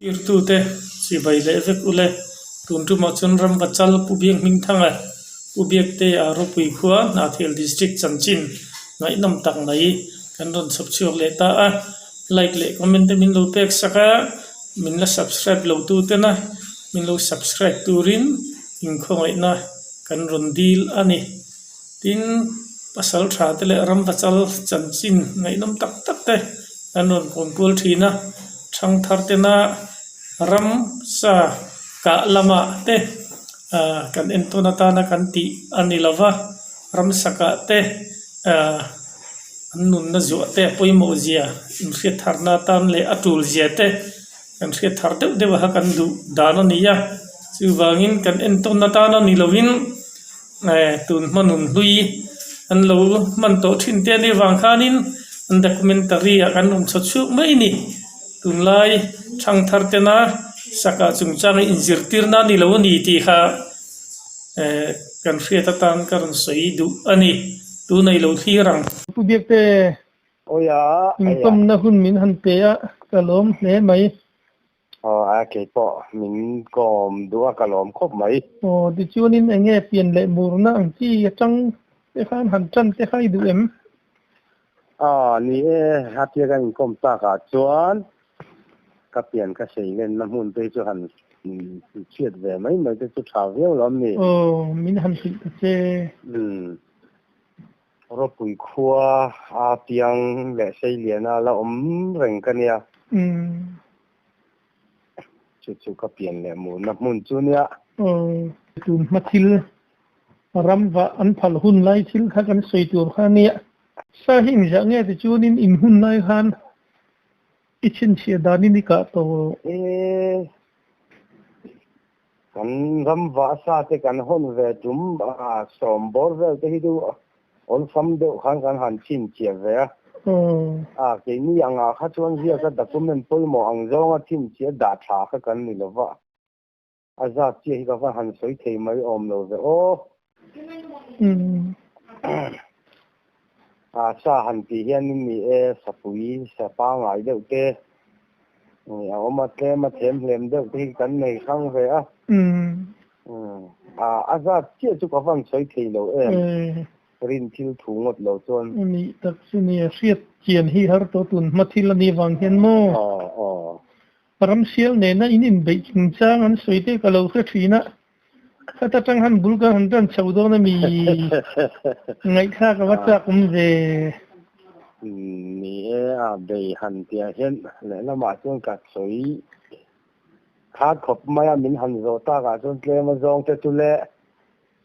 irtute si bai le vek ule tuntu ma chun ram bachal pubiang ming thanga pubiak te aro pui khuwa na thel district chanchin ngai nam tak nai kan ron sab chuak le ta a like le comment te min lo pek saka min la subscribe lo tu te na min lo subscribe turin in khongai na kan ron deal ani tin pasal tha te le ram bachal chanchin ngai nam tak tak te kan ron konpul thina thang thar te na ram sa ka lama te kan entona ta na kan ti ani lava ram saka te nun na zo te poimo zia in riat tharna tan le atul zia te kan riat thar te de ha kan du dana niya chu wangin kan entona ta na ni lovin tun manun hlui an lo man to thin te ni wang khanin an documentary kan um chu mai ni tun lai thang thar te na saka chung chang injir tirna ni lo ni ti kha kan riat tan kan soi du ani tu nei lo thi rang pubiak te Oya, income na hun min han pe a kalom le mai cái bộ mình gồm đua cả lốm khóc mấy. ti chuanin enge pian le mur na ang chi chang te khan han chan te khai du em Ni hát kia cái gồm ta cả chuan, các biển các sấy lên năm hôn tây cho hẳn chuyện về mấy cái chút thảo viêu lắm nè. Min han chi che Rồi bùi khua, tiếng lệ xây liền là rừng cái nè. Chút các biển lệ mù năm hôn chú nè. Tu mathil ram wa an phal hun lai thil kha kan soi tur kha nia sa hin ja nge ti chuanin in hun lai khan ichin chia dani ni ka to kan ram wa sa te kan hon ve tum som bor ve te hi du on sam de khan kan han chin chia ve cái ni ang kha chuan zia ka document poi mo ang zonga chin chia da tha kha kan ni lova aza chia hi ka van han soi thei mai om lo ve sa han ti hian ni sapui sa pa ngai deuh te oma te ma them hlem deuh te kan nei khang ve aza chia chu ka van soi thei lo rin thil thu ngot lo chuan ni tak sini riat chian hi har to tun mathil ani wang hian mo ram sial ne na in be chung chang an soi te ka lo kha thina khata tang han bulga han tan chawdo na mi ngai kha ka wacha kum ve ni be han tia hian le la ma chuan ka soi kha khop maya min han zo ta ka chuan tle ma zong te tu le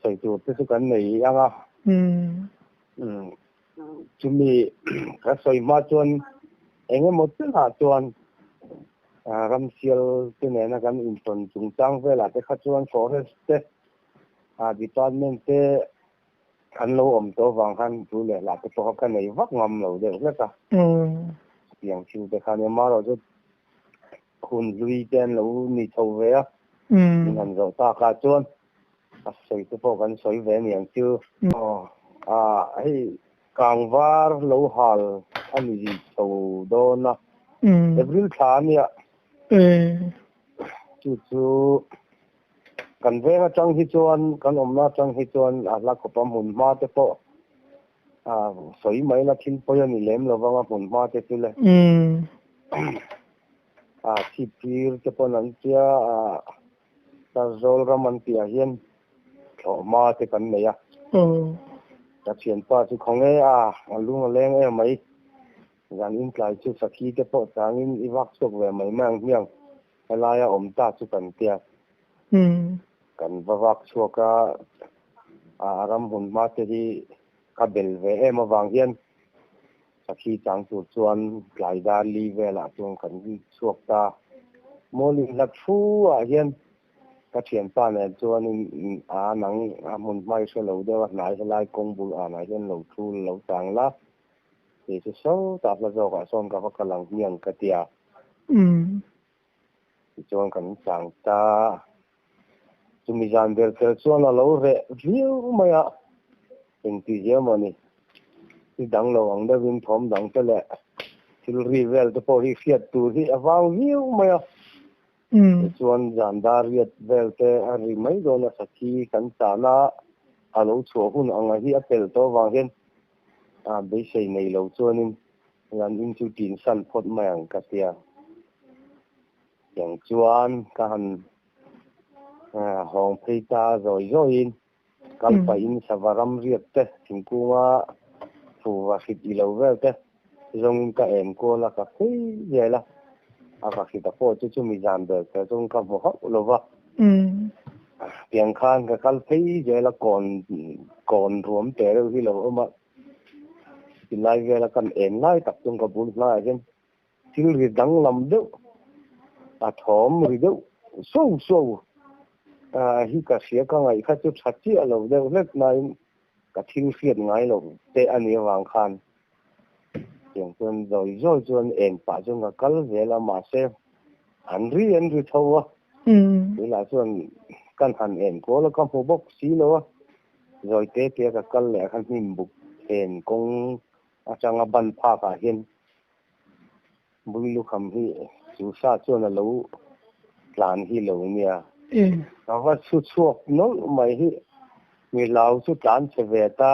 soi tu te su kan nei anga chumi ka soi ma chuan enge mo te ha chuan ram sial te ne na kan in ton chung chang vela te kha chuan forest te department te kan lo om to wang khan tu le la te to kan nei vak ngam lo de la ka yang chu te khan ma ro chu khun lui ten lo ni tho ve nan zo ta ka chuan soi te po kan soi ve ni ang chu ai kang var lo hal ani ji tho do na April tha ni chu kan ve nga chang hi chuan kan omna chang hi chuan la ko pam hun ma te po soi mai la thin po ni lem lo wanga hun ma te tu le chi pir te po nan tia ta zol raman pia hian tho ma te kan ne ya ta chen pa chu khong lung leng mai gan in klai chu sakhi te po tangin iwak sok ve mai mang miang alaya om ta chu kan tia kan vawak chuaka ram hun ma te hi ka bel ve em awang hian sakhi chang chu chuan klai da li vela chuan kan chuak ta molin la thu hian ka thian pa ne chuan nang mun mai se lo de wa nai lai kong bu nai hian lo thu lo tang la thì số tập là do cả son cả các làng miền cả tia thì cho anh cảnh sang ta chúng mình dàn về từ cho nó lâu về view mà ya tình thì dễ mà nè thì đằng lâu anh đã vinh thom đằng tới lệ thì rival the po hi fiat tu hi awang view mà ya chuan zandariat velte ari mai dona sakhi kan chana alo chu hun anga hi apel to wang hen be sei nei lo chuanin yan in chu tin san phot mayang ka tia yang chuan ka han hong pheita rồi in kalpa in savaram riat te thingkunga fuwa khit ilo velte zong ka em ko la ka phei ye la aka khita po chu mi zan de ka zong ka mo ho lo wa piang khan ka kal phei ye la kon ruom te ro hi lo ma tilai ve la kan em lai tak chung ka bul lai gen til ri dang lam de a thom ri de so hi ka sia ka ngai kha chu thati alo de lek nai ka thil fiat ngai lo te ani wang khan yang chuan rồi chuan en pa chung ka kal vela ma se an ri thawa la chuan kan han en ko la ka mo bok si lo rồi te ka kal le khan him buk en kong achanga ban pha ka hin bui lu kham hi chu sa chuan a lo plan hi lo nia wa chu chuak no mai hi mi lau chu tan che ve ta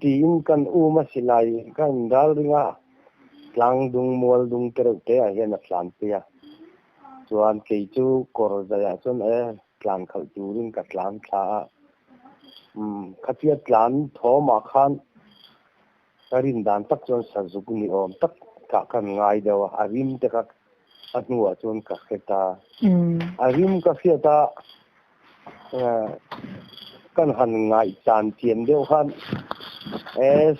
tin kan ma silai kan dal ringa tlang dung mol dung ter te a hian a plan pia chuan ke chu kor za chuan tlang khal tu ring ka tlang tha khatia tlan thoma khan karin dan tak chuan sajuk ni om tak ka kan ngai dewa arim te ka anua chuan ka kheta arim ka kheta kan han ngai chan tien deuh khan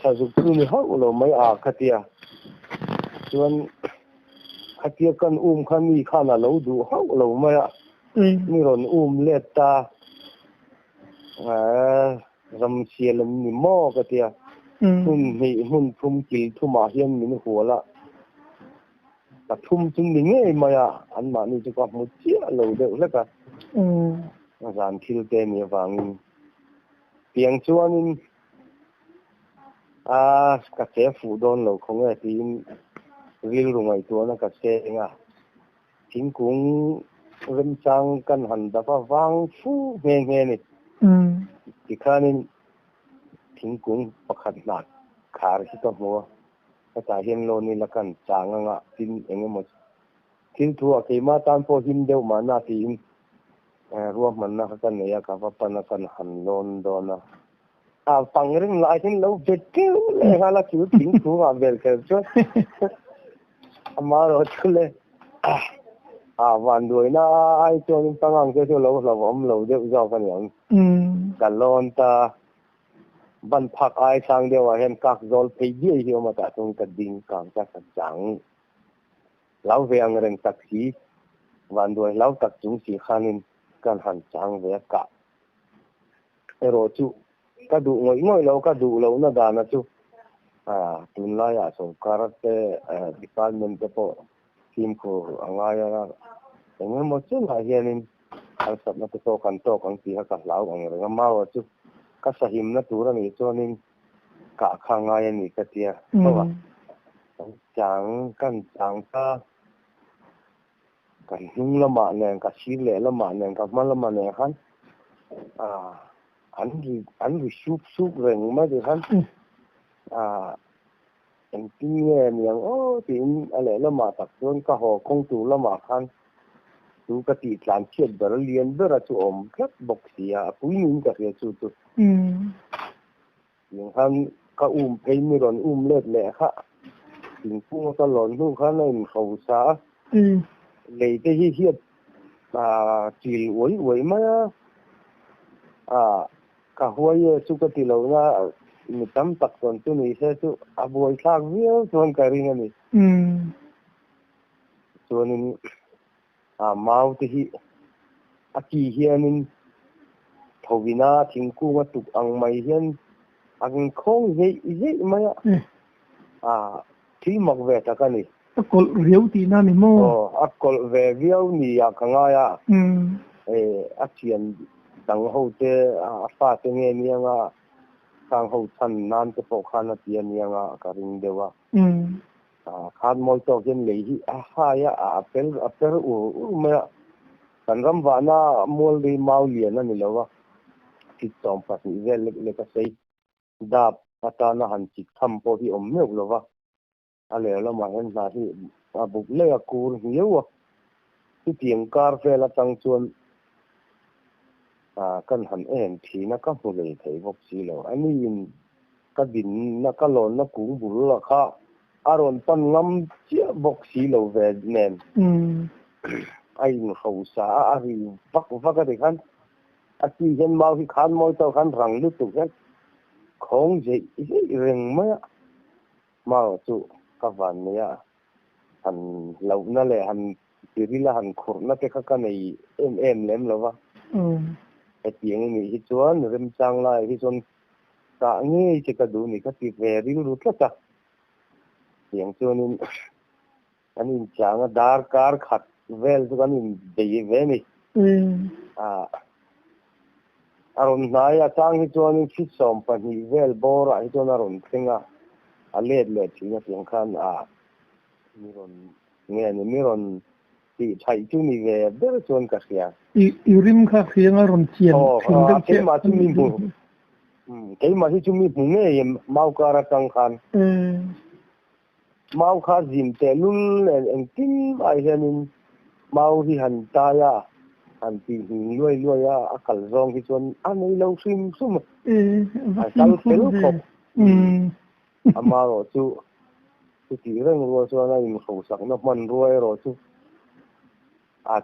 sajuk tu ni ho lo mai a khatia chuan khatia kan khan mi khan a lo du ho lo mai a ni ron leta ram sialam ni mo khatia hun thum kil thuma hian min huala ta thum chung ni nge maya an ma ni chu ka mu chia lo de leka zan thil te ni wangin piang chuanin ka che fu don lo khong e tin ril rungai to na ka che nga thingkung rem chang kan han da fa wang fu nge ni tikhanin thingkung pakhat na khar hi to mo ta hian lo ni la kan changa nga tin engemaw tin thu a keima tan po him deuh ma na ti in ruam man na kan neya ka pa pana kan han lon dona pangring lai tin lo vetu le hala chu ting thu a vel ke chu amaro chule van đuổi na ai cho những tăng ăn cái lo là vòng lo để giao cái này cả lon ta ban phak ai sang đều là hen các zol pay đi hiểu mà ta tung cái đinh càng chắc chẳng lão về anh rèn taxi van đuổi lão tập trung si khanin kan han chang về cả rồi chú cái đủ ngồi lâu cái đủ lâu nó đàn nó chú tun lai so karate department po team ko angaya engem mo chu la hianin al sab na to kan ti ha ka lau ang renga ma chu ka sahim na tura ni chonin ka khangaya ni ka tia bawa chang ta kan hung la ma ne ka si le la ma ne ka ma la ma ne han an ri sup reng ma de han anh tin nghe miệng tin ale la ma tak chuan ka ho kong tu la ma khan tu ka ti tlan chiat ber lian ber chu om khat bok sia pui nin ka re chu tu yang han ka phei mi ron let le kha tin pu ka lon hu khan nei khau sa le te hi hiat chil oi ma ka huai chu ka ti lo na mi tam tak ton tu ni se tu aboi thak viau ton karing ani tonin mau te hi aki hianin thowina thingku ma tuk ang mai hian ang khong ye maya thi mak ve ta ka ni kol riau ti na ni mo akol ve viau ni ya khanga ya achian dang ho te fa te nge ni nga sang ho chan nan te po khana ti ani nga ka ring dewa khan moi to gen le hi ha ya apel u me kan ram wa na mol di mau lian na ni lawa ki tom pa ni vel le ka sei da pata na han chi tham po hi om me lawa ale la ma hen na hi buk le kur hiu ki tiang kar fe la tang chuan kan han en thi na ka hu le thei bok si lo ani in ka din na ka lon na kung bul la kha aron pan ngam chia bok si lo ve nen ai no ho sa a ri vak ka de khan a ti hen mau hi khan moi to khan rang lu tu khan khong je reng ma chu ka van ya han lo na le han ti ri la han khur na te kha ka nei em lem lo wa cái tiếng này hi chuan rem chang lai hi chuan ka nge che ka du ni ka ti ve ri ru tla ta tiếng chuan in anin chang dar kar khat vel chu kan in de ve ni aron na ya chang hi chuan in chi som pa ni vel bor a hi chuan aron thinga a let chi na tiếng khan mi ron nge ni mi ron ti thai chu ni ve ber chuan ka sia rim kha khianga ron chian cái mà chúng mình buồn cái mà chúng mình buồn nghe mau cara tăng khan mau khá dìm tè luôn en tin ai hen mau hi han ta ya han ti luai ya akal rong hi chon an ei lo sim sum kal pel khop ama ro chu ti reng ro chu na in khou sak na man ruai ro chu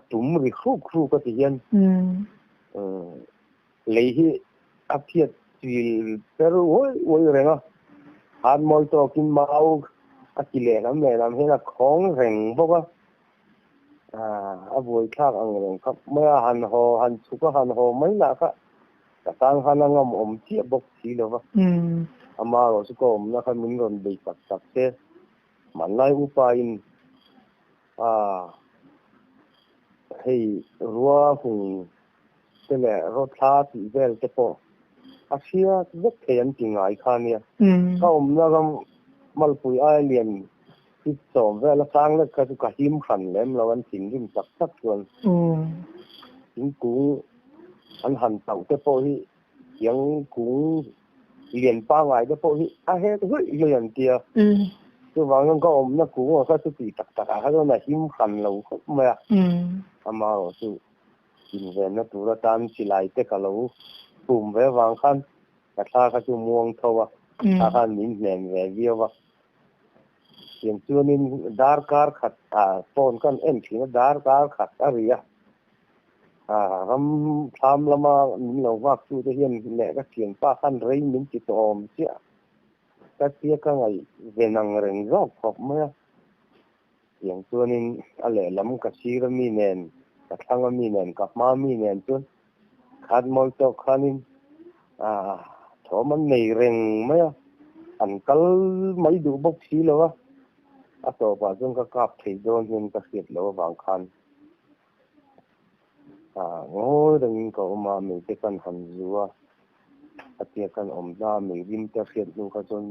tum ri khu ka ti hian lấy hi áp thiệt thì pero ôi renga han moi to kin mau akile nam le nam hela khong reng boka voi thak ang reng khap ma han chuka han ho mai la ka tang han ngam chi bok chi lo wa ama ro su ko na khan min ron bei pak sak te man lai upa in hei ruwa hung tele ro tha ti vel te po asia vek thean ti ngai khania ka na gam malpui ai lian ti som vel sang le ka ka him khan lem lawan tin rim sak chuan tin ku an han tau te po hi yang ku lian pa ngai te po hi a he hui lian tia chu wang ko na ku ka chu ti tak ha na him khan lo ma ama ro chu in ve na tu ra tan chi lai te ka lo pum ve wang khan ka tha ka chu muang thowa a khan min nen ve viwa yen chuan in dar kar khat pon kan en thina dar kar khat aria ram tham lama min lo wak chu te hian le ka thian pa khan rei min chi tom chia ka tia ka ngai ve nang reng rok khop ma yen chuan in ale lam ka sir mi nen ka thanga mi nen ka ma mi nen chuan khat moi to khanin tho man nei reng ma an kal mai du bok si lo a to pa chuan ka kap thei don hin ka siat lo wang khan ngoi dang ko ma mi te kan han zuwa atia kan om da mi rim ta siat nu ka chuan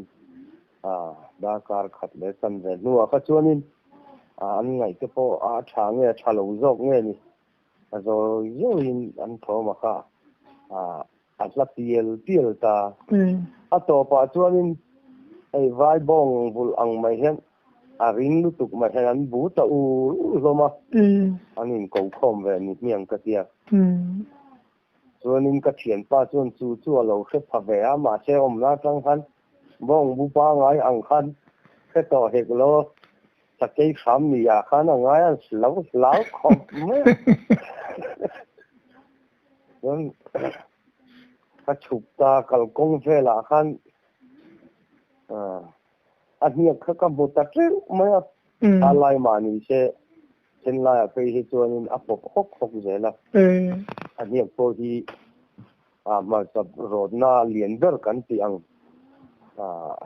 da kar khat le san ve nu ka chuan in an ngai te po tha nge thalo zok nge ni rồi in an tho ma kha atla piel ta to pa chuan in ei vai bong bul ang mai hian ring lu tuk ma hian bu ta u loma anin ko khom ve ni miang ka tia chuan in ka thian pa chuan chu lo khe pha ve ma che om na tang khan bong bu pa ngai ang khan khe to hek lo ta cái khám ni ya khan ngai an slau khom me nên các chụp ta kal kong ve la khan anh nhớ các bộ ta treo mà alai mà ni se sen la pe hi chuan in apop hok je la anh nhớ po hi mà sab rod na lian ber kan ti ang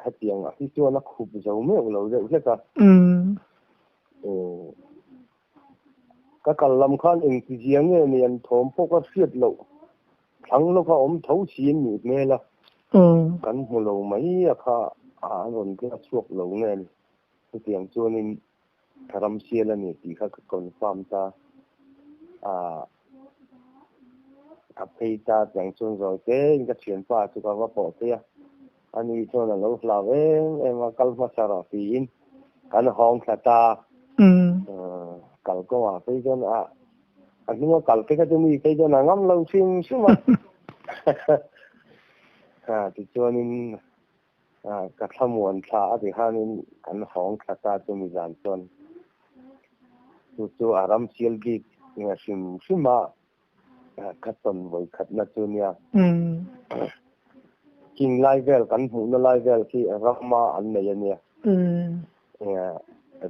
het yang hi chuan na khup zo me lo de le ka các kalam khan in ti jiang nge ni an thom po ka siat lo thang lo ka om thau chin ni me la kan mu lo mai kha ron ke chuak lo nge tiang chuan in tharam sial ani ti kha confirm ta a phei ta tiang chuan rồi te in ka thian pa chu ka va po te ani chuan a lo hla em a kal ma sara fi in kan hong thata kal ko a phei chuan a nu kal ke ka tu mi phei chuan a ngam lo sim ma ti chuan in ka thamuan tha a ti hanin kan hong thata chu mi zan chuan chu aram sial gi nga sim ma khat ton voi khat na chu nia king lai vel kan hmu na lai vel ki rama an nei ania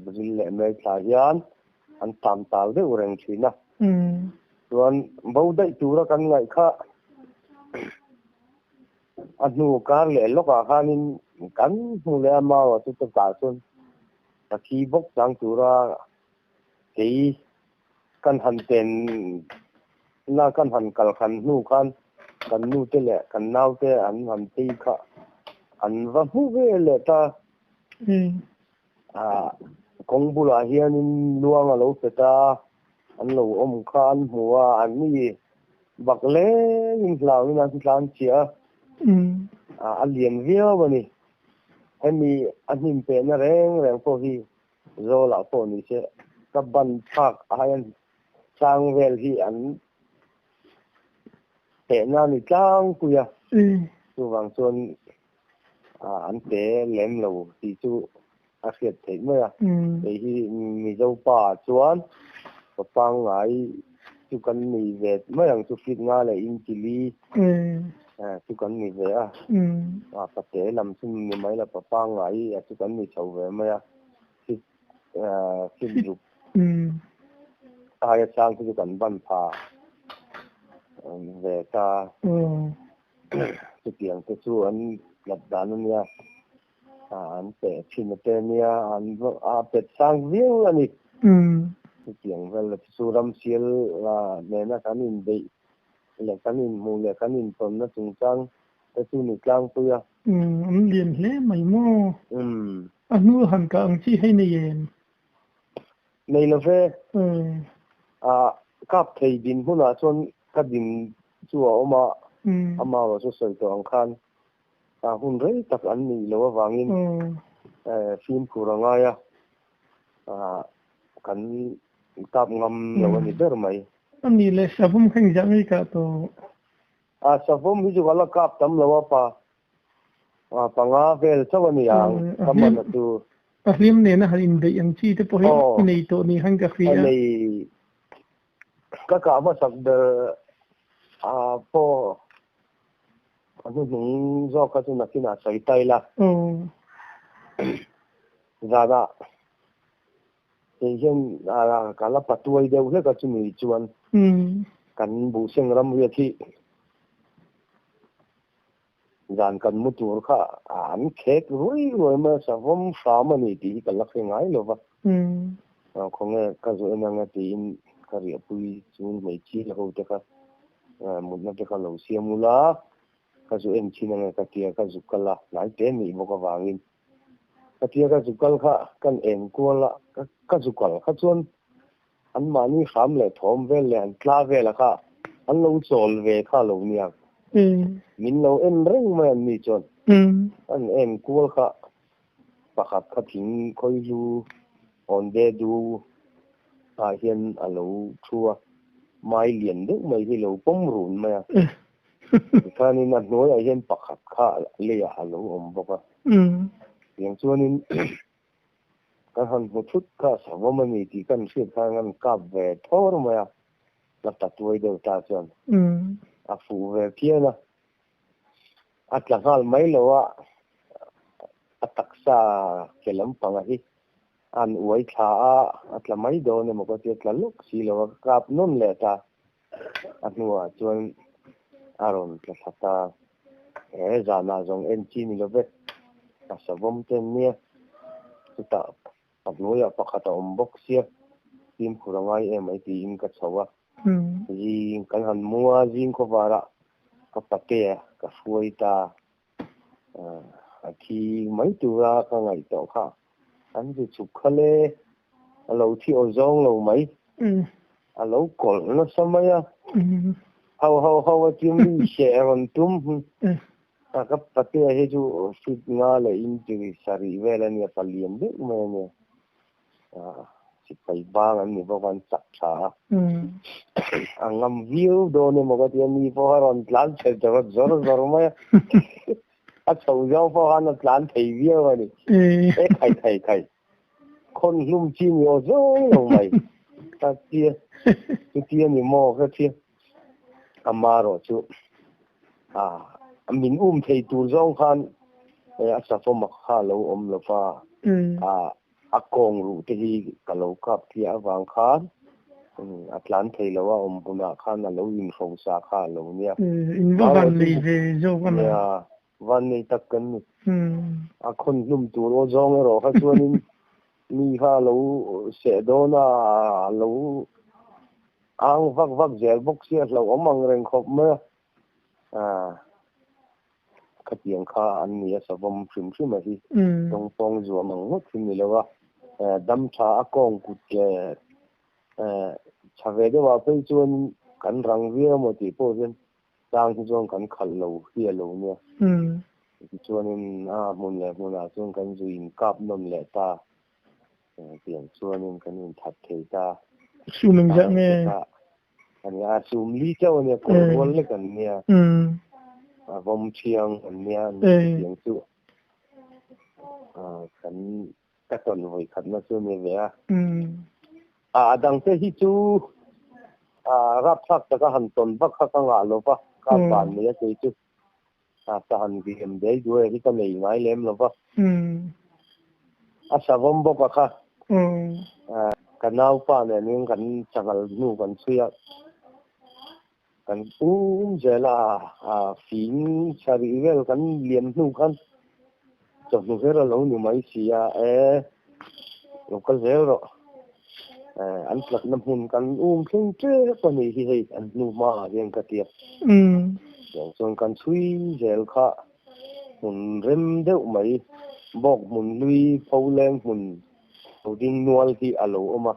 brazil le mai thla hian an tam tal de ureng thina chuan bo dai tura kan ngai kha anu kar le loka khanin kan hmu le ma wa chu ta chuan ta ki bok chang tura kei kan han ten na kan han kal khan nu kan nu te le kan nau te an han ti kha an va hu ve le ta kong bula hian in luang a lo pe ta an lo om khan huwa an ni bak le in hlau in an tlan chia a lian via bani hemi an him pe na reng po hi zo la po ni che ka ban phak ayan sang vel hi an pe na ni tlang kuya chu wang chuan an te lem lo ti chu a khiat thei mai ei hi mi zo pa chuan pa pang ngai chu kan ni ve mai ang chu fit nga le in chili chu kan ni ve pa te lam chum ni mai la pa pang ngai chu kan ni chau ve mai fit ju ai sang chu kan ban pha về ta cái tiếng cái chú anh lập đàn nia anh để phim tên nia anh để sang riêng là nị cái tiếng về là chú ram siêu là nên là cái nhìn bị là cái nhìn mù là cái nhìn tồn nó trùng trang cái chú nị trang tôi anh liền lẽ mày mò anh nuôi hàng cả anh chỉ hay này này là về cáp thầy din hôm nào chọn cái din chùa mà vào số sợi tòng khan hun rei tak an ni lo wangin phim kurangaya kan kap ngam lo ni ber mai anh ni le sabum khang jang ka to sabum hi ju wala kap tam lo pa panga vel chawani yang kamana tu ahlim ne na harin dei ang chi te po hi nei to ni hang ka khria nei ka ba sak de po ano nung zo ka tu nakina sa itay la zada yan kala patuay daw le ka chumi chuan kan bu seng ram wi thi zan kan mutur kha an khek rui roi ma sa vom sa ma ni ti ka la khe ngai lo ba khonge ka zo na nga ti in ka ri pui chung mai chi la ho te ka mun na te ka lo siamula ka zu em china nga ka tia ka zukala lai te ni mo ka wangin ka tia ka zukal kha kan en kola ka zukal kha chuan an mani kham le thom vel le an tla vel kha an lo chol ve kha lo nia min lo en reng ma an ni chon an en kol kha pakhat kha thing khoi lu on de du hian a lo thua mai lian de mai hi lo pom run ma khani na noi a hian pakhat kha le a lo om boka yang chuanin kan han mu thut ka sawama ni ti kan hriat kha ngan kap ve thor ma la ta tuai de ta chuan a fu ve piana atla hal mai lo a taksa kelam panga hi an uai tha atla mai do ne mo ko ti atla luk si lo kap non le ta atnuwa chuan aron tla thata zana zong en chi ni lo ve a savom ten nia ta atnuya pakhata ombok sia tim khurangai em ai ti in ka chawa ji kan han muwa jing ko wara ka pate ka fuai ta a ki mai tura ka ngai to kha anh thì chụp khale lâu thì ở zong lâu mấy lâu col nó sao mấy à hầu chim đi xe còn tum các bác ấy hay chú fit nga là in chữ sari về là nhà paliam đấy mà nè chỉ phải ba anh đi vào quan sát cha ang ngam view đó nên mà cái tiền đi vào hoàn plan chơi cho rất rồi mà sầu rau vào hoàn plan thấy view vậy thầy con lum chim nhiều rồi mày ta kia ni mò cái kia amaro chú mình thấy tu rong khan sa phô mặc hà lâu lâu pha akong ru thì cả lâu cặp thì vàng khan atlan thấy lâu buna khan lâu in phong sa khan lâu nha in văn này về dâu văn này văn này tất cả con lum tu rong rồi các chú nên mi ha lâu sẽ đó na lâu ang vak zel bốc xia lâu mang reng khop mơ cái tiếng kha anh nhớ sao vòng phim mà đi trong phong rùa mang ngất phim này là đâm cha con cụt cái cha về đó vào bây chuan cảnh răng vía một tí po dân đang cái chuan cảnh khẩn lâu kia lâu nha chuan nên muốn là chuan cảnh duy cáp nôm lệ ta tiếng chuan nên cảnh thật thế ta su mình dạng nghe anh sum lý châu này còn muốn lấy cảnh nha vòng chiang anh nha tiếng chu cảnh các tuần hồi khẩn nó chưa về đang thế hi chu rap sắc các hành tuần bắc các ngã lô pa các bạn này cái chu sa hành game đấy rồi cái cái này ngay lem lô pa sa vòng bốc các cái nào pa này nhưng cái chẳng là nu cái suy kan jela fin sari vel kan liam nu kan chok nu hera lo ni mai sia local zero an plak na hun kan thing tre ko ni hi an nu ma yang ka tiap yang chon kan chui zel kha mun rem deuh mai bok mun lui phau leng mun ding nual hi alo oma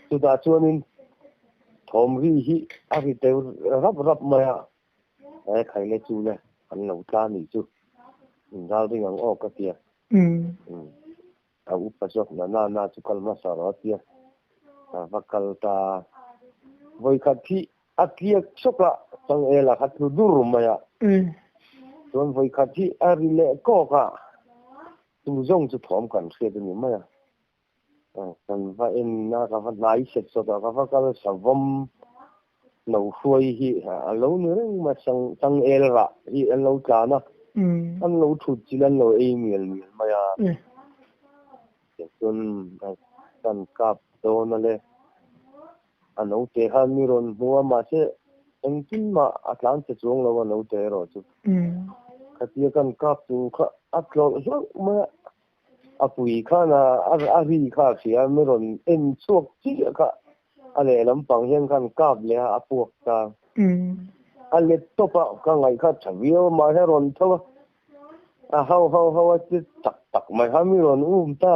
tu da chuanin thom ri hi ari te rap maya khai le chu le an lo ta ni chu dal ding ang o ka tia upasok na chu kal ma sa ra tia vakal ta voi khat thi akia choka sang ela khat dur maya don voi khat thi ari le ko ka tu zong chu thom kan khre de ni maya kan va en na ka va nai set so ka va kal savom nấu xuôi hi lâu nữa mà sang el ra hi anh lâu cả na anh lâu thụt chỉ anh lâu miền mà ya tuần kan cáp đó na le anh lâu thế han mi ron mua mà sẽ anh tin mà Atlantic xuống lâu anh lâu thế rồi chứ cái gì kan cáp tu khá lâu rồi mà apui khá na ari khá thì anh mi ron em suốt chỉ khá ale lampang hian kan kap le a puak ta ale topa ka ngai kha chawio ma he ron thawa hau chi tak mai ha mi ron ta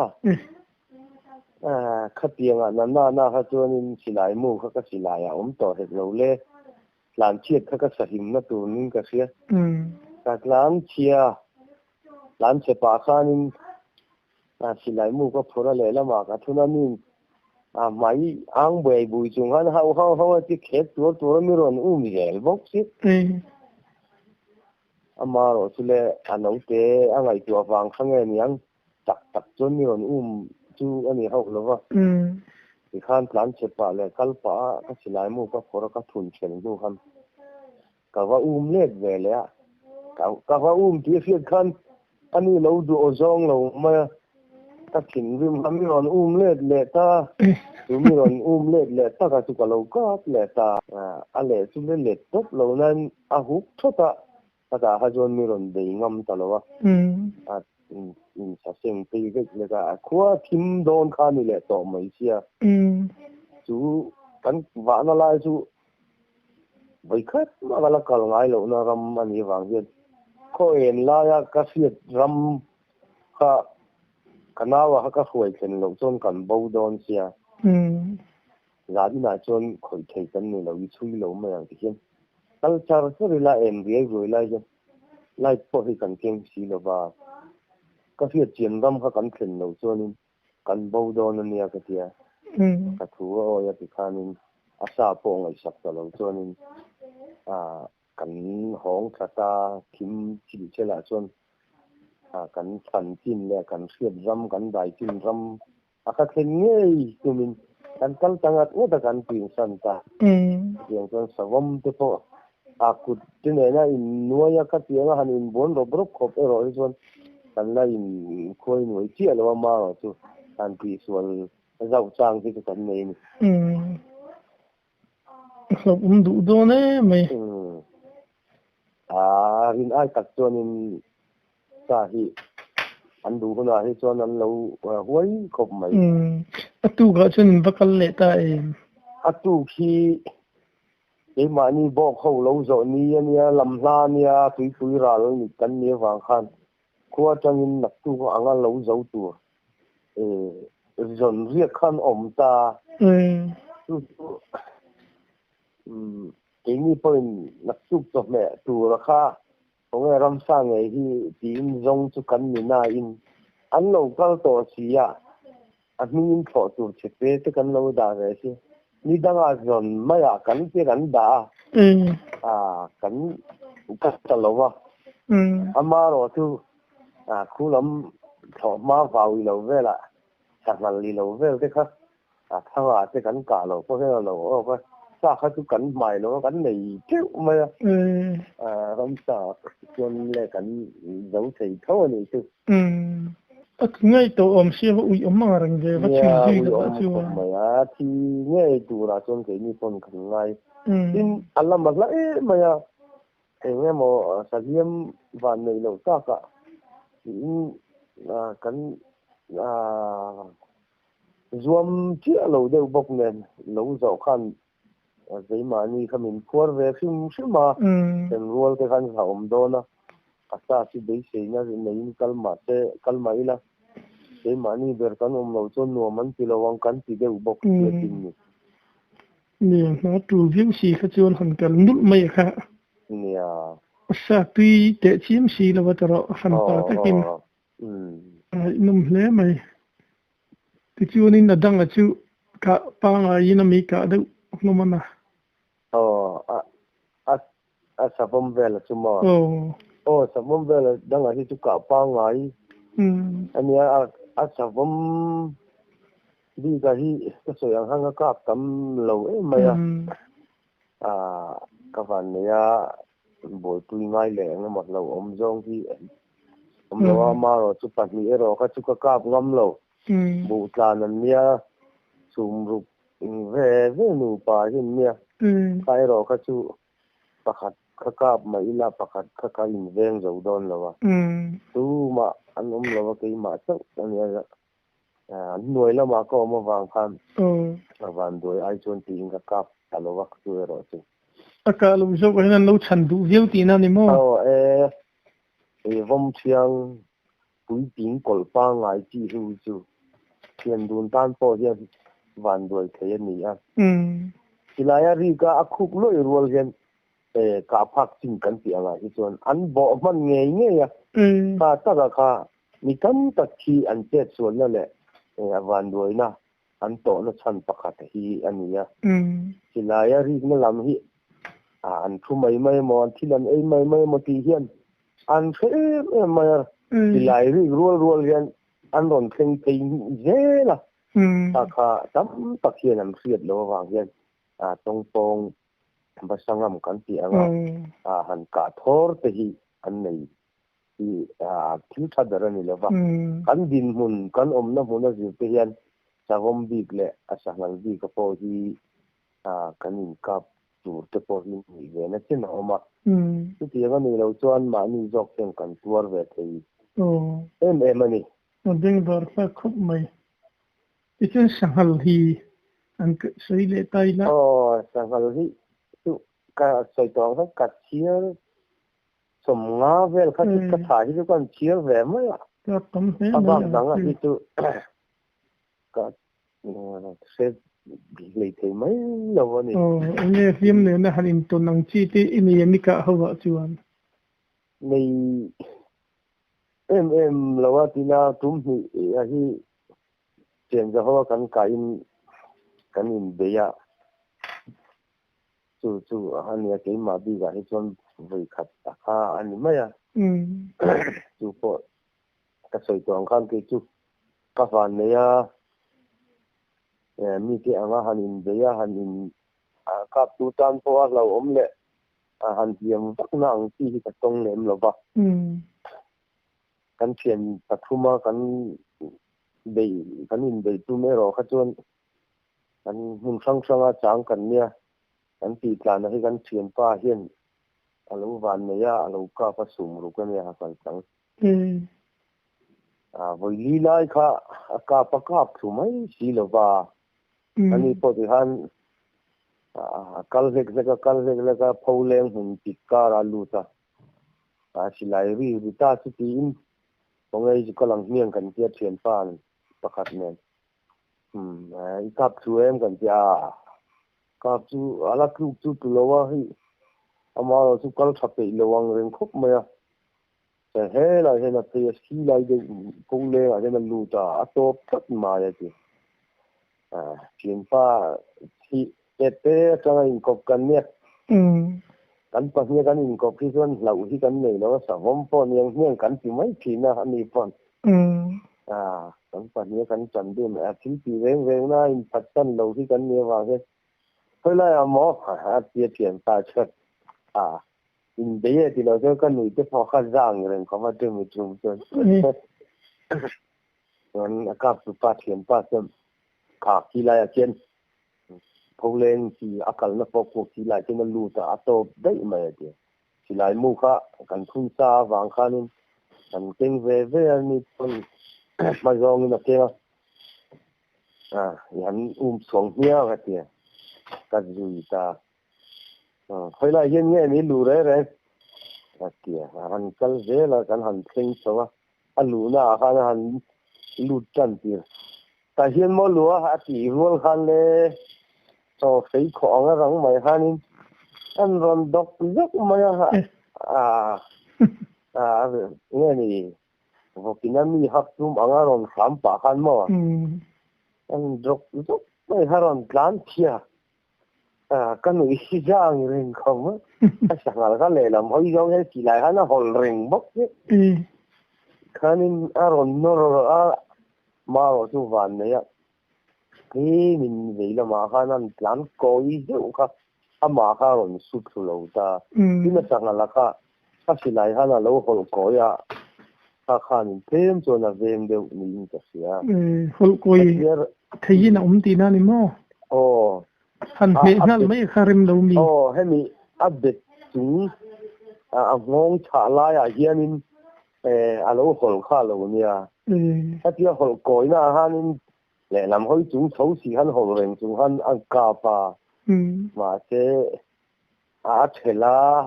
khatianga na ha chuanin silai mu kha ka silai a to he lo le lan chiat kha ka sahim na tu ning ka sia ka lan chia lan che pa khanin silai mu ka phura le lama ka thuna min mai ang bè bùi chung han hau chi khet tu mi ron gel bok si amaro chule anong te angai tu awang khange niang tak chon mi ron chu ani hau lova ti khan plan che pa le kal pa ka silai mu ka phora ka thun chen du han ka wa let ve le ka wa ti fi khan ani lo du ozong lo ma ta kin rim mi ron let le ta tu mi ron let le ta ka chu ka lo ka le ta ale chu le let top lo nan a hu thota ta ha jon mi ron de ngam ta lo wa in sa seng pe ge le ka khwa thim don kha ni le to mai sia chu kan wa na lai chu bai khat ma la kal ngai lo na ram ani wang yen ko en la ya ka fiat ram kha kanawa ka khoi chen lo chon kan bo don sia la di na chon khoi thei kan ni lo i chui lo ma yang ti hian culture so ri la em ri roi lai je lai po hi kan keng si lo ba ka fiat chiam ram ka kan thlen lo chonin kan bo don ania ka tia ka thu o ya ti khanin asa po ngai sak ta lo chonin kan hong thata kim chi chela chon kan phan chin le kan fiat ram kan dai chin ram aka thlen ngei tumin kan kal tangat uta kan pin san ta yang chon savom te po akut tine na in nuaya ka tianga han in bon ro brok khop ero chon kan la in khoi noi chi alo ma chu kan pi sual zau chang ti kan nei ni khop du do ne mai rin ai tak chon in sa hi an du na hi chon an lo huai khop mai atu ga chon in vakal le ta atu khi cái mà ni bo khâu lâu rồi ni ania làm la nia tui ra rồi ni kan ni wang khan khua chang in nak tu ko anga lâu zo tu zon riek khan om ta cái ni point nak tu to me tu ra kha ong ram sa nge hi tin zong chu kan ni na in an lo kal to sia an min tho tu che pe te kan lo da re si ni danga zon maya kan te kan da kan ka ta lo wa ama ro tu khu lam tho ma vào lo ve la sa mal li lo ve te kha thawa te kan ka lo ko he lo o ko sa kha tu kan mai lo kan nei te ma ram sa chon le kan dấu thầy thâu ni tu ngay tổ xe ui mà rằng về bắt chữ gì đó bắt chữ mà thì ngay tu ra chọn cái ni pon kan ngay in Allah magla mà nghe mo sa diam van nei lo ta ka in kan zoom chi lo de bok nen lo zo khan zai ma ni khamin khor ve phim shima ten rol te khan sa om do na asa si dei se na nei kalma ila cái mà ni ber kan lo chon no man ti lo wang kan ti de bok ye tin ni na tu viu si kha chon han kan nul mai kha ni sa tui te chim si lo ta ro han ta ta kin num hle mai ti chu ni na dang a chu ka pa nga yin mi ka de no mana sa bom vel chu ma sa bom vel dang a hi chu ka pa nga yi ania sa bom đi cái hi cái số yang hang ka kam lo mai ka van ya bo tu ngai le nga mat lo om jong hi om lo ma ro chu pat ni ero ka chu ka kap ngam lo bu tlan an nia sum ru ve nu pa hin nia kai ro ka chu pakhat ka kap mai ila pakhat ka in veng zo don lo wa tu ma an om lo cái ma chau ania nuôi là mà có một vàng khan vàng đuôi ai chôn tiền cả cặp alo vắt tuổi rồi chứ cả lúc sau cái này nấu chăn đủ nhiều tiền anh em vong chiang bùi tiền cột ba ngày chỉ hữu chứ tiền đun tan po giờ vàng đuôi thế này chỉ là ya riga akuk loi ruol gen cả phak tin kan ti anga hi chon an bo man nge nge ya ka ta ka ni kan ta khi an che chon la le van đuôi na an to na chan pakhat hi ania silaya ri na lam hi an thu mai mo an thilan ei mai mo ti hian an khe mai silai ri ruol hian an ron thleng thei zela ta kha tam tak hian an riat lo wang hian tong pong basangam kan ti anga han ka thor te hi an nei thì thiếu thật ra này là vậy cán din mun cán na mun là gì thế hiện sa gom big lệ sa ngang big cái po thì cán in cáp chủ cái po thì người về nó trên nào mà cái tiếng cái này lâu cho anh mà anh dọc theo cán tour về thì em anh anh đang bảo phải khóc mày cái chuyện sang thì anh cứ suy lệ tay là sang thì cái sợi tóc nó cắt chia sum nga vel kha ka tha hi kan chiar ve ma ก็ต้มเนี่ย bác rằng là đi tu cả sẽ lấy thấy mấy lâu này nghe phim này nó hành tuần năng chi thì ini mi cả hậu chuan này em lâu thì na tụm thì hi chuyện cho họ cái in bây giờ chú anh ấy cái mà đi cái chọn với khách anh mấy à chú có cái sợi toàn khăn cái chú các bạn này mi cái anh hắn in bây giờ hắn in các tu tan po lâu lệ hắn tiêm tất năng chỉ cái tông ném lâu ba cái chuyện tập trung mà cái in để tu mấy rồi khách chọn cái hùng sang trang cái nia cái tỷ lệ này cái chuyện pa hiện alo van này alo cả phát sum rồi cái này cái chẳng với lý lại cả các thứ mấy xí lâu ba anh ấy có thể han kal vek leka phôleng hùng tít cả ra luta xí lại ri ta chút tin còn ấy có lòng miệng cần tiết chuyện pa bắt khát nên các thứ em cần tiết các chú ala chú lâu hi ama chú kal thapte lawang reng khop maya se he la te ski lai de phôleng a na luta atop thot ma ya ti chuyện pa thì ete trong anh cọp cần nhé cắn pa nhé cắn in cọp khi xuân lẩu khi cắn này nó sản phẩm pon nhang cắn thì mấy khi na anh đi pon cắn pa nhé cắn chân đêm thì reng na in phát chân lẩu khi cắn nhé vào thế thôi là mỏ tiệt chuyện ta chết in đấy thì nó cho cái người tiếp họ khá giang rồi không phải đừng một chung chơi còn các sự phát triển phát sinh cả khi lại trên phô lên thì akal nó phục vụ khi lại trên nó lù ta atop đấy mà vậy thì lại mua cả cần thun sa vàng khăn nên cần kinh về anh con mà do như là kia hắn xuống nhau cái gì cái gì ta hồi lại hiện nghe ni lù đấy cái gì hắn cần về là cần hắn kinh số lù na hắn lù chân tiền ta hiện mỗi lúa thì luôn khăn lê cho thấy khó nghe rằng mày khăn anh còn đọc rất mày nghe này vô kinh mi học chung anh còn khám phá khăn mà anh đọc rất mày còn plan kia cái người sĩ giang rình không á chẳng là cái lệ làm hơi giống như chỉ lại nó hồn rình bốc chứ khăn anh còn nó mà ở chỗ van này thì mình vậy là mà khả năng plan coi chứ không mà khả năng sụt lâu ta thì nó chẳng là cái gì lại khả năng lâu hồi coi khả năng thêm cho nó về đều mình cái gì hồi coi thấy nó tin anh mà hắn biết nó mấy khả năng lâu mi hay mi update chúng ngong trả lại hiện lâu hồi khả lâu nha cái kia hồi coi na hắn lẽ làm hơi chúng xấu xí hắn hồi rèn chúng hắn ăn cà phê mà thế thế là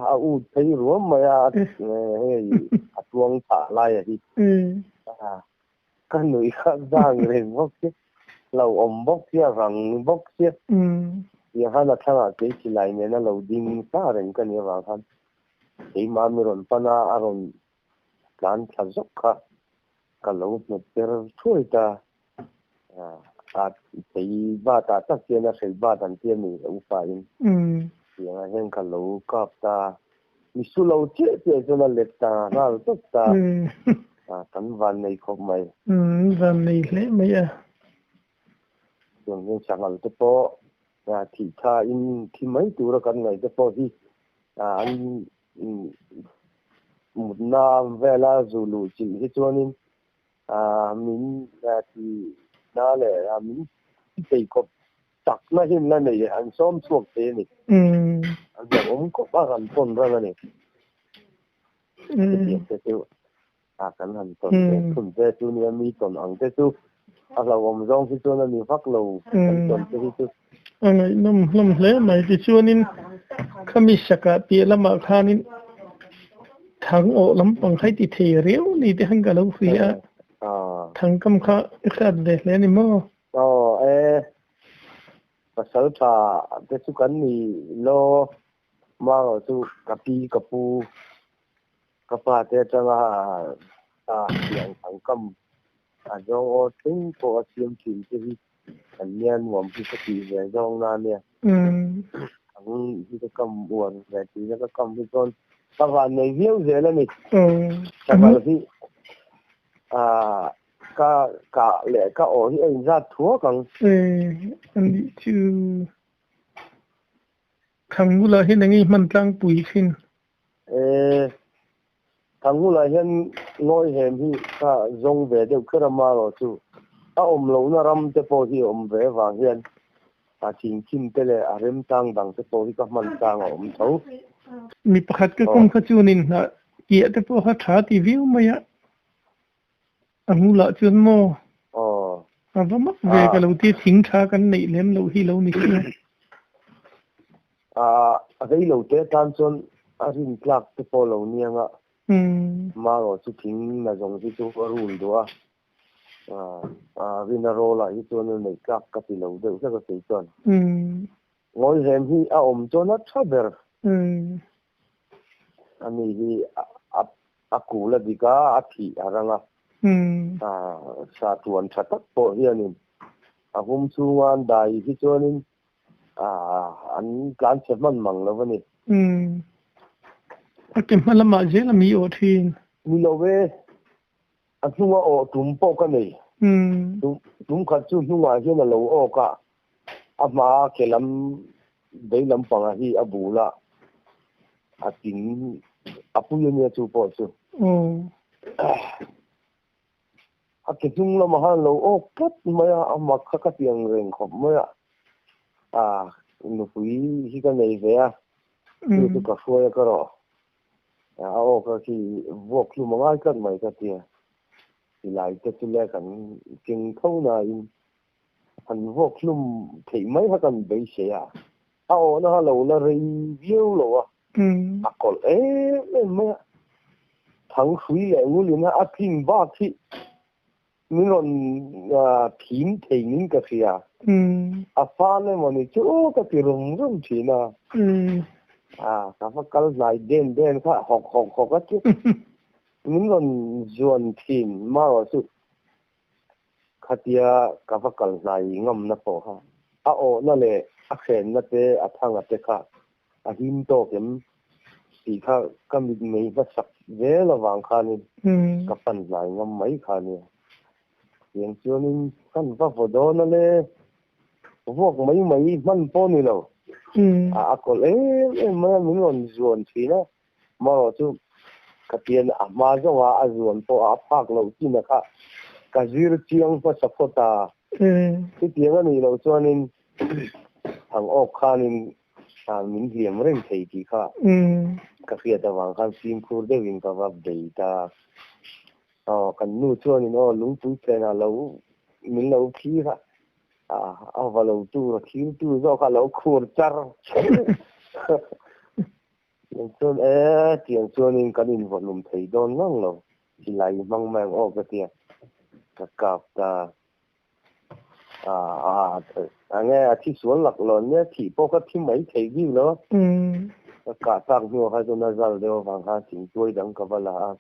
thấy rồi mà tuông thả lại thì cái người khác giang rèn bốc chứ lâu ôm bốc chứ rằng bốc chứ thì hắn là thằng cái chỉ lại nên là lâu đinh xa rèn cái này vào hắn thì mà mình còn pana aron plan chặt dốc cả cái lâu một thôi ta thì ba ta tất nhiên là sẽ ba đàn tiền mình cũng phải thì anh em cái lâu cọp ta mình số lâu chết thì cho nó lệch ta nó tốt ta tấm van này không mày van này lẽ mấy rồi nên chẳng hạn cái po thì tha in thì mấy tuổi rồi cái này cái po thì anh một năm về là dù lù chỉ hết cho nên mình thì đó là mình bị có tắc nó hiện lên này anh xóm thuộc thế này anh giờ ông có ba gần tuần rồi này cái tiêu cái hành tuần thế tu này mi tuần ăn thế tu là ông rong thế tu này phát lâu tuần thế tu anh năm lẽ này thì cho nên kami saka tia lama khanin thằng ổ lắm bằng thấy thì riếu đi thì hăng cả lâu phía thằng cầm khá ít để lên đi mò pasal tha te su kan ni lo ma su kapi kapu kapa te changa yang thang kam jong o thing po siam chin te hi an nian wam pi ti ve jong na ne ang hi te kam buan ve ti na kam hi ton pa van nei viu ze la ni cha ba hi ka le ka o hi anh ra thua kang anh đi chu thằng ngũ là hiện nay mình đang bùi xin thằng ngũ là hiện ngồi hẻm hi ka zong về đều cứ làm mà chu lâu na ram te po hi về và hiện chính kim te le rem tang dang te po hi ka man tang thấu mi pakhat ka kom kha chu nin na kia te po ha tha ti view maya ngũ là chuan mo và mắc về cái lâu tiên chính cha cái này lên lâu hi lâu này cái lâu tiên tan xuân rin clark cái phố lâu niang mà rồi chú chính là dòng cái chú có rùn đó vinaro là cái chú này clark cái lâu đều rất là sấy chuẩn ngồi xem hi cho nó chaber anh ấy hi aku là đi cả thì arang sa tuan chatak po hianin hum chungan dai hi chuanin an kan cheman mang lovani akem malama je la mi o thin mi love atunga o tumpo ka nei tum khat chu hnunga hian lo o ka ama kelam deilam panga hi abula atin apuya chu po chu cái chung là mà han lâu cất maya mà khắc tiếng rèn khom maya nó quý khi cái này về tôi cả phơi cái đó cái khi vok lu mà cái mày cái tiền thì lại cái chuyện này cần kinh thâu này hắn vok lu thì mấy cái cần bị xe nó lâu nó review rồi còn maya thằng quý lại ngủ liền pin ba thì mình còn phím thì những cái gì pha này mà mình chú cái gì rung thì na các cái lại đen cái học cái chứ mình còn dọn phím mà rồi chứ cái tia các cái lại ngâm nó po ha nó le action nó te thang nó te ka him to kem thì cái mình phải sắp về là vàng khan cái phần lại ngâm mấy khan yang chuanin kan va vodona le vok mấy man po ni lo akol ma min on zuan thina ma chu kapien ma zonga azuan po phak lo ti na ka zir chiang pa sapota ti tiang ani lo chuanin ang ok khanin min hiam reng thei ti kha ka khia ta wang khan sim khur de wing ka va dei ta kan nu chuan no lung tu tena lo min lo khi ha va lo tu ra khi tu zo ka lo khur char chuan tiang chuan in kan in volum thei don ngang lo ti lai mang mang ka tia ka kap ta nghe thi xuống lạc lon nhé thì po ka thi mấy thei gi lo ka tang ho ha na zal de wang ha ting toi dang ka bala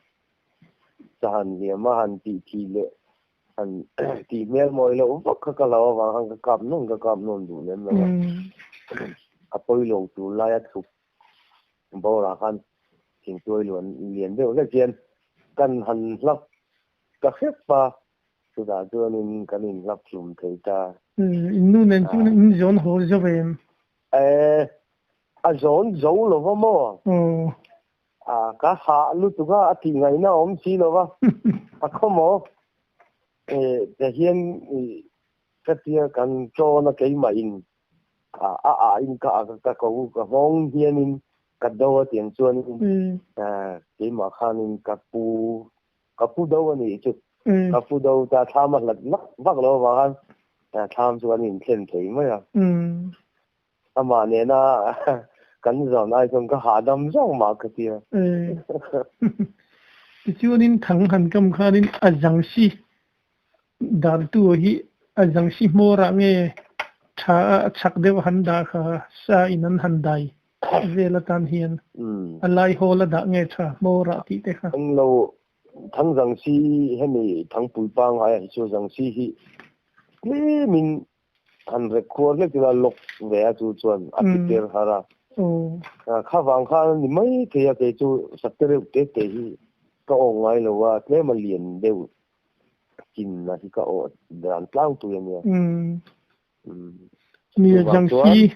sahan hiểm mà han thì lệ han thì mel moi lo vak ka la wa han ka kap non du nem la apoi lo tu la ya thu bo ra han ting toi luan lien de la chen kan han lak ka khep pa su da do nin kan in lak lum thei ta nu nen chu in zon ho zo vem zon zo lo wa mo ka ha lu tu ga ti ngai na si lo wa khomo de hian ka tia kan cho na ke ma in in ka ko ka hong hian in ka do tiang chuan ke ma khan in ka pu do ni chu ka pu do ta tham ma lak vak lo wa han tham chuan in thlen thei ma ya ama ne na kan zon ai không có hạ đâm rong mà cái kia chuanin thằng han kam khanin a jang si dan tu hi ajang si mora nge tha chak dew handa kha sa inan handai vela tan hian alai hola da nge tha mora ti te kha anh lâu thằng rằng si hay mi thằng bùi bang hay cho rằng si hi thế mình anh record lên là lục về chú chuẩn apiter hara khá vàng khá ni mấy cái chú sắp tới cái hi có ông ngay lâu à thế mà liền đều kinh là thì có ông đàn lang tu vậy ni jang si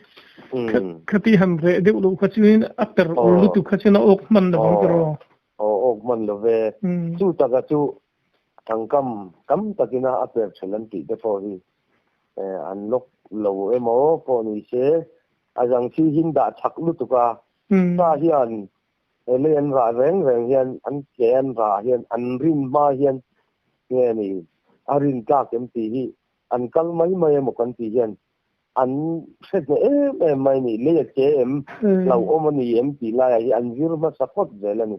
khati han re de lu khachin apter lu tu khachina ok man da bang ro ok man lo ve chu ta ga chu thằng cam ta kina apter chelan ti de for hi an lok lo emo po ni se a jang si hin da chak lu tu ka ta hian le an ra reng hian an ke an ra hian an rin ma hian nge ni arin ka kem ti hi an kal mai mo kan ti hian anh xét em mai nè lấy cái em lâu ôm anh em chỉ là anh vừa mà support vậy là nè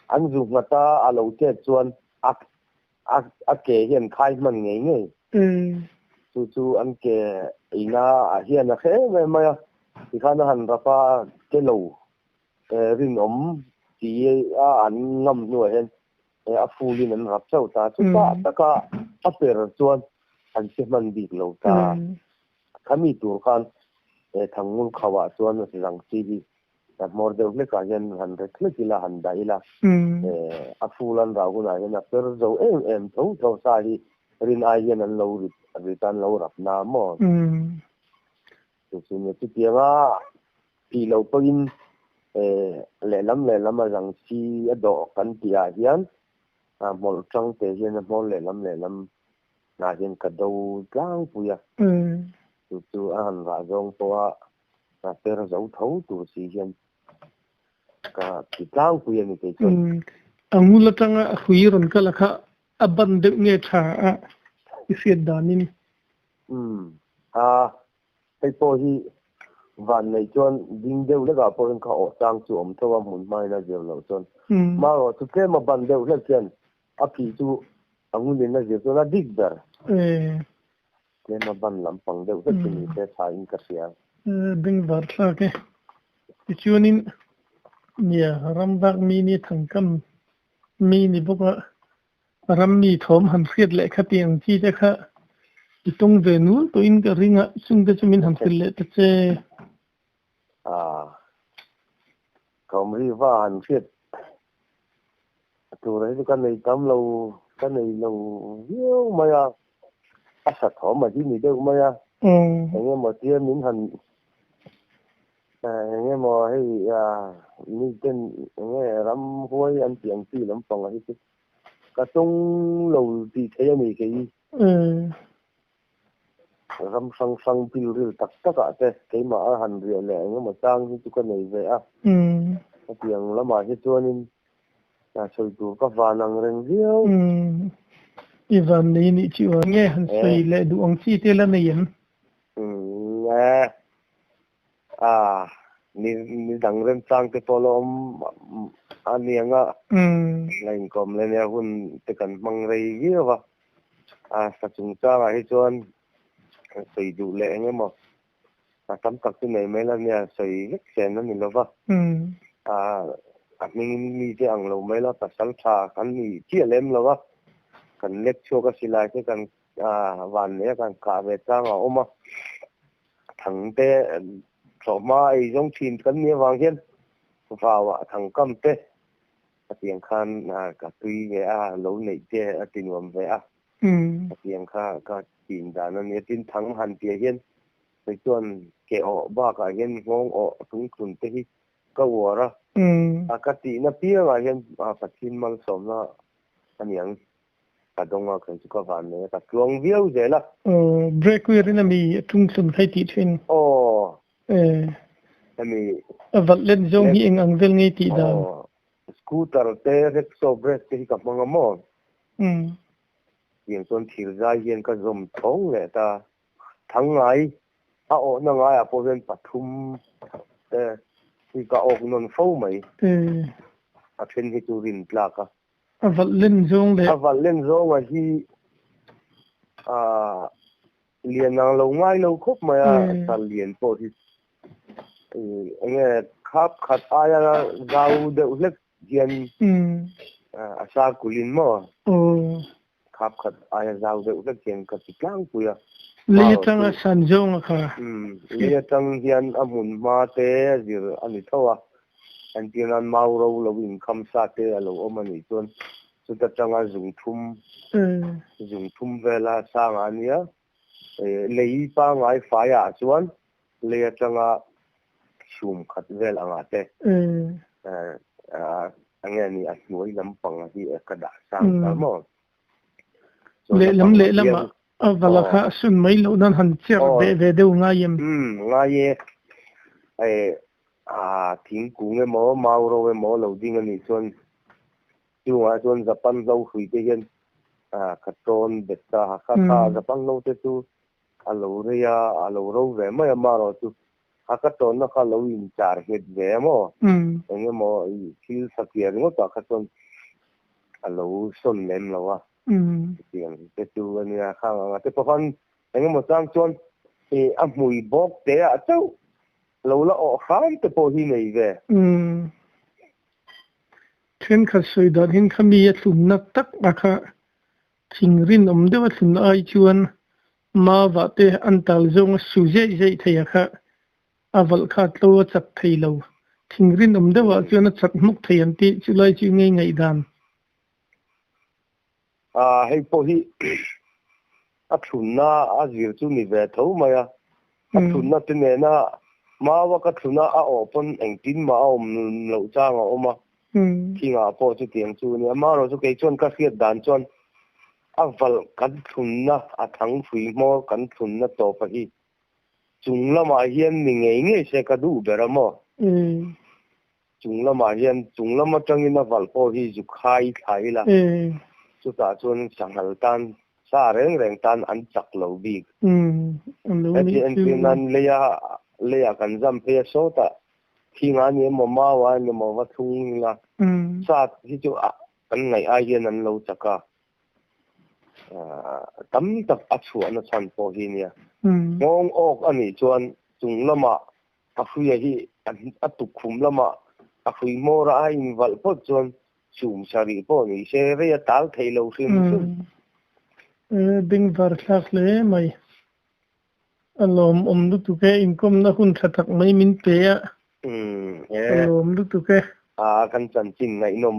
anh dùng người ta lâu chết chuan cái hiện khai mình nghe chú anh cái ina hiện là thế mà thì khá là hành ra pa cái lâu riêng chỉ anh ngâm nuôi hen phu đi nênรับchâu ta chú ta tất cả apper chuan anh sẽ mình bị lâu ta kami tur khan thangul khawa chuan rang chi hi mor deuh le ka hian han re thle kila han dai la afulan rauna hian a per zo em tho sa hi rin ai hian an lo ri tan lo rap na mo chu ne ti tianga pi lo pagin le lam a rang chi a do kan tia hian mol chang te hian mol le lam na hian ka do tlang puya tu an ra zong po a per zo tho tu si hian ka ti tlang pu yan ke chon angula tanga hui ron kala kha aban de nge tha a isiat danin kai po hi van nei chon ding deuh le ga po ren kha o tang chu om thowa mun mai na jeu lo chon ma ro tu ke ma ban deuh le chen a pi chu angulin na jeu na dik dar nên mà ban làm bằng đều rất nhiều cái thay in cái gì đừng vợ sao cái chuyện in nhà ram bạc mini thằng cam mini bốc ram mi thom hàn khiết lệ khát tiền chi thế khá tung về núi tôi in cái ring á xung cái mình hàn khiết lệ thế chứ không ri va hàn khiết tôi đấy cái này tắm lâu cái này lâu nhiều mà sát thọ mà chỉ mình đâu mà nghe mà kia mình hành nghe mà hay mình tên nghe lắm huay anh tiếng gì lắm phòng ấy chứ cả trong lầu thì thấy mình cái lắm sang piu rồi tất cả cái mà hành rượu lẹ nghe mà trang như cái này về cái tiếng lắm mà hết cho nên sôi tủ các vàng năng rèn riêu Ivan ni chịu nghe hắn say lệ đủ ông chi tiêu là này yếm nghe ni dang rem sang te polo ani anga lain kom le ne hun te kan mang rei gi wa sa chung cha wa hi chuan sei du le nge mo tam tak tu nei me la ne sei lek sen na ni lo wa mình te ang lo me la pasal tha kan ni chi lem lo wa kan lek cho ka silai ke kan van ne kan ka ve ta ma oma thằng te so ma ai jong thin kan ne wang hian wa thằng kam te tiang khan ka tui ge lo nei te tin wam ve tiang kha ka tin da na ne tin thằng han te hianไปชวนเกอบ้าก็เห็นงงทุงทุนที่ก็วัวละปกตินะพี่ว่าเห็นปัจจุบันสมนะอันยังกระดงว่าเคยก็ฟันเนี่ยแต่กลวงวิวเจละเบรกเวอร์นี่มีทุ่งสุนให้ติดเห็นอันนี้วัดเล่นจงที่เองอังเวลไงติดดาวสกูตเตอร์เตะเร็กโซเบรกที่กับมังมอนอย่างส่วนที่ใจเย็นก็รวมท้องเลยแต่ทั้งไงนั่งไงพอเป็นปฐุมที่ก็ออกนนท์เฝ้าไหมเช่นที่จูรินปลากวัดเล่นจงเลยวัดเล่นจงว่าที่ liền nàng lâu ngay lâu khúc mà ta liền po thì nghe khắp khát ai là giàu được lek hiền sa kulin mo khắp khát ai là giàu được lek hiền cái klang puya lia tang san jong kha lia tang hiền amun ma te zir ani thawa an tinan mau ro lo in kham sa te lo omani ton chu ta tanga dùng thum vela sang ania lấy pa ngai faya chuan le tanga sum khat vel anga te ange ni asmoi lampang hi kada sang ta mo le lam avala kha sun mai lo nan han cher ve deu nga yem nga ye thing kung mo mau ro mo lo ding ani chuan chuan Japan zo hui te hian katon betta hakata Japan lo te tu alo ro ve ma ma ro tu hakaton na kha lo in char het ve mo enge mo thil sakya ngo ta khaton alo son lem lo wa tiang te tu ani kha nga te phan enge mo tang chon a mui bok te a chau lo la o khai te po hi nei ve then kha soi da hin khami thun na tak akha thingrin om dewa thun ai chuan ma wa te antal zong su je thaya kha aval kha tlo chak thailo thingrin om dewa chuan chak muk thayan ti chulai chu ngai dan hei po hi a thun na a zir chu ni ve tho ma ya a thun na te ne na ma wa ka thun na a open engtin ma om lo cha nga oma kinga po chu tiang chu ni ma ro chu ke chon ka fiat dan chon aval kan thun na a thang phui mo kan thun na to pa hi chung lama hian ni nge se ka du bera mo chung lama hian chung lama tangin na val po hi ju khai la chu ta chon changal tan sa reng tan an chak lo bi an leya kan jam pe so ta kinga ni mo ma wa ni mo wa thung la sa hi chu kan ngai ai hian an lo chaka tam tak a chuan na chan po hi nia ngong ok ani chuan chung lama a hui hi a tu khum lama a hui mo ra in val po chuan chum sari po ni se re tal thailo sim ding var thak le mai alom lu tu ke income na hun thatak mai min pe ya alom lu tu ke kan chan chin ngai nom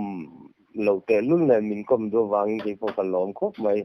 lo te lun le min kom do wang ke po kalom khop mai